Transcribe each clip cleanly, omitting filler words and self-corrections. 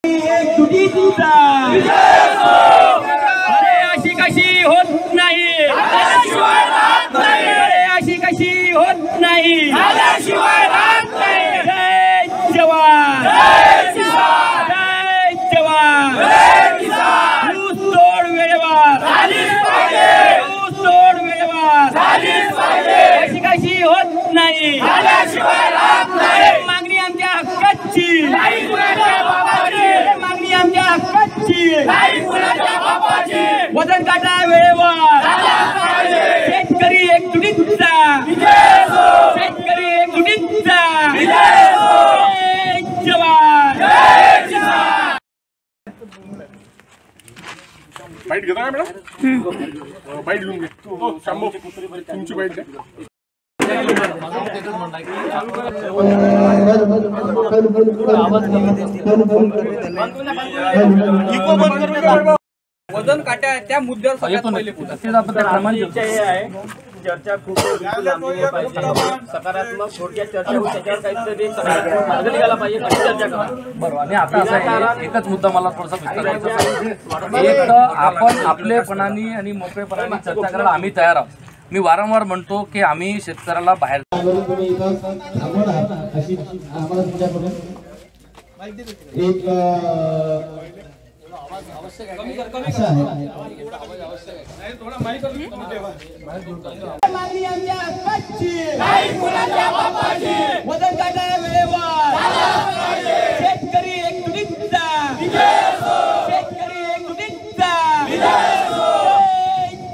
अरे अशी कशी होत नाही, अरे अशी कशी होत नाही, जय जवान, जय जवान, ऊस तोड वेळेवर, ऊस तोड वेळेवर, अशी कशी होत नाही, मागणी आमच्या हक्काची, मागणी आमच्या हक्काची, वजन काटा वेळेवर, शेतकरी एकजुटीचा, शेतकरी एकजुटीचा, जय जवान. बाईट घेता का मॅडम? बाईट घेऊन घे. शंभू तुमची बाईट घ्या. वजन काट्या त्या मुद्द्यावर सगळ्यात पहिले चर्चा खूप सकारात्मक थोडक्यात चर्चा होईल, त्याच्यावर काहीतरी सकारात्मक मार्ग निघाला पाहिजे, चर्चा करा. बरोबर. आणि आता असं आहे, एकच मुद्दा मला थोडासा विस्तारायचा आहे. एक तर आपण आपलेपणाने आणि मोकळेपणाने चर्चा करायला आम्ही तयार आहोत. मी वारंवार म्हणतो की आम्ही शेतकऱ्याला बाहेर वजन काटा वेळेवर, शेतकरी एकजुटीचा, शेतकरी एकजुटीचा, जय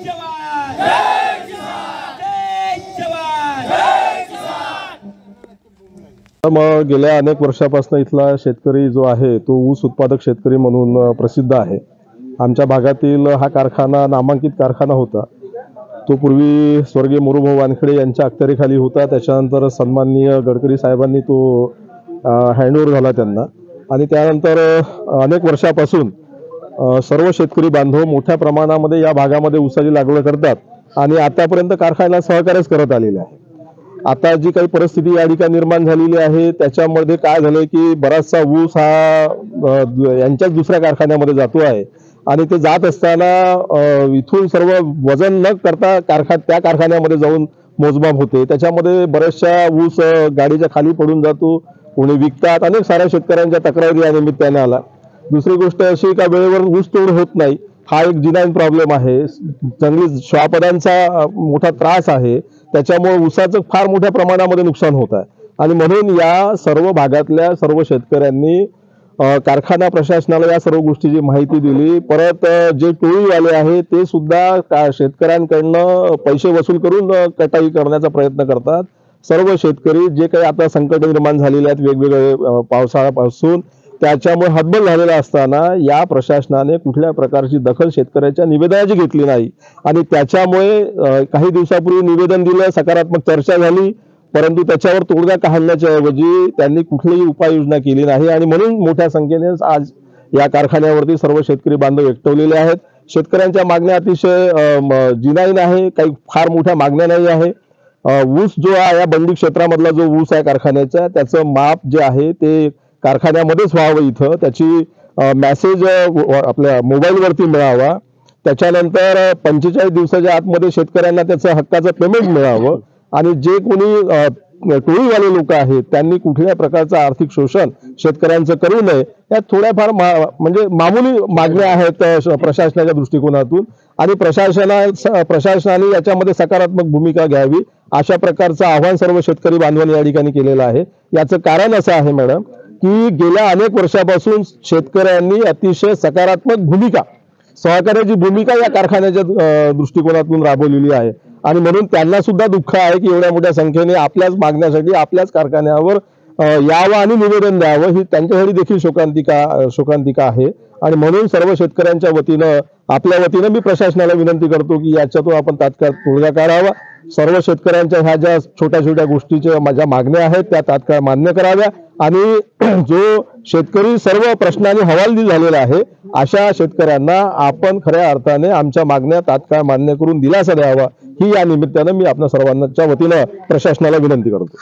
जवान, जय जवान. मग गेल्या अनेक वर्षापासून इथला शेतकरी जो आहे तो ऊस उत्पादक शेतकरी म्हणून प्रसिद्ध आहे. आमच्या भागातील हा कारखाना नामांकित कारखाना होता. तो पूर्वी स्वर्गीय मोरूभाऊ वानखेडे यांच्या अखत्यारीखाली होता. त्याच्यानंतर सन्माननीय गडकरी साहेबांनी तो हँडओव्हर झाला त्यांना. आणि त्यानंतर अनेक वर्षापासून सर्व शेतकरी बांधव मोठ्या प्रमाणामध्ये या भागामध्ये ऊसाची लागवड करतात आणि आतापर्यंत कारखान्याला सहकार्यच करत आलेले आहे. आता जी काही परिस्थिती या ठिकाणी निर्माण झालेली आहे त्याच्यामध्ये काय झालंय की बराचसा ऊस हा यांच्याच दुसऱ्या कारखान्यामध्ये जातो आहे आणि ते जात असताना इथून सर्व वजन न करता त्या कारखान्यामध्ये जाऊन मोजमाप होते. त्याच्यामध्ये बऱ्याचशा ऊस गाडीच्या खाली पडून जातो, कोणी विकतात. अनेक साऱ्या शेतकऱ्यांच्या तक्रारी या निमित्ताने आला. दुसरी गोष्ट अशी का वेळेवर ऊस तोड होत नाही, हा एक जिनाईन प्रॉब्लेम आहे. जंगली श्वापदांचा मोठा त्रास आहे, त्याच्यामुळे ऊसाचं फार मोठ्या प्रमाणामध्ये नुकसान होत आहे. आणि म्हणून या सर्व भागातल्या सर्व शेतकऱ्यांनी कारखाना प्रशासनाला या सर्व गोष्टीची माहिती दिली. परत जे टोळीवाले आहे ते सुद्धा शेतकऱ्यांकडनं पैसे वसूल करून कटाई करण्याचा प्रयत्न करतात. सर्व शेतकरी जे काही आता संकट निर्माण झालेले आहेत वेगवेगळे पावसाळ्यापासून, त्याच्यामुळे हतबल झालेला असताना या प्रशासनाने कुठल्या प्रकारची दखल शेतकऱ्याच्या निवेदनाची घेतली नाही. आणि त्याच्यामुळे काही दिवसापूर्वी निवेदन दिलं, सकारात्मक चर्चा झाली, परंतु त्याच्यावर तोडगा काढण्याच्या ऐवजी त्यांनी कुठलीही उपाययोजना केली नाही. आणि म्हणून मोठ्या संख्येने आज या कारखान्यावरती सर्व शेतकरी बांधव एकटवलेले आहेत. शेतकऱ्यांच्या मागण्या अतिशय जिनाईन आहे, काही फार मोठ्या मागण्या नाही आहे. ऊस जो आहे या बंदी क्षेत्रामधला जो ऊस आहे कारखान्याचा, त्याचं माप जे आहे ते कारखान्यामध्येच व्हावं, इथं त्याची मेसेज आपल्या मोबाईलवरती मिळावा. त्याच्यानंतर 45 दिवसाच्या आतमध्ये शेतकऱ्यांना त्याचं हक्काचं पेमेंट मिळावं. आणि जे कोणी टोळीवाले लोक आहेत त्यांनी कुठल्या प्रकारचं आर्थिक शोषण शेतकऱ्यांचं करू नये. या थोड्याफार म्हणजे मामूली मागण्या आहेत प्रशासनाच्या दृष्टिकोनातून. आणि प्रशासनाने याच्यामध्ये सकारात्मक भूमिका घ्यावी अशा प्रकारचं आव्हान सर्व शेतकरी बांधवांनी या ठिकाणी केलेलं आहे. याचं कारण असं आहे मॅडम की गेल्या अनेक वर्षापासून शेतकऱ्यांनी अतिशय सकारात्मक भूमिका, सहकार्याची भूमिका या कारखान्याच्या दृष्टिकोनातून राबवलेली आहे. आणि म्हणून त्यांना सुद्धा दुःख आहे की एवढ्या मोठ्या संख्येने आपल्याच मागण्यासाठी आपल्याच कारखान्यावर यावं आणि निवेदन द्यावं, ही त्यांच्यासाठी देखील शोकांतिका आहे. आणि म्हणून सर्व शेतकऱ्यांच्या वतीनं आपल्या वतीनं मी प्रशासनाला विनंती करतो की याच्यातून आपण तात्काळ तोडगा काढावा. सर्व शेतकऱ्यांच्या ह्या ज्या छोट्या छोट्या गोष्टीच्या माझ्या मागण्या आहेत त्या तात्काळ मान्य कराव्या. आणि जो शेतकरी सर्व प्रश्नांनी हवालदिल झालेला आहे अशा शेतकऱ्यांना आपण खऱ्या अर्थाने आमच्या मागण्या तात्काळ मान्य करून दिलासा द्यावा, ही या निमित्तानं मी आपल्या सर्वांच्या वतीनं प्रशासनाला विनंती करतो.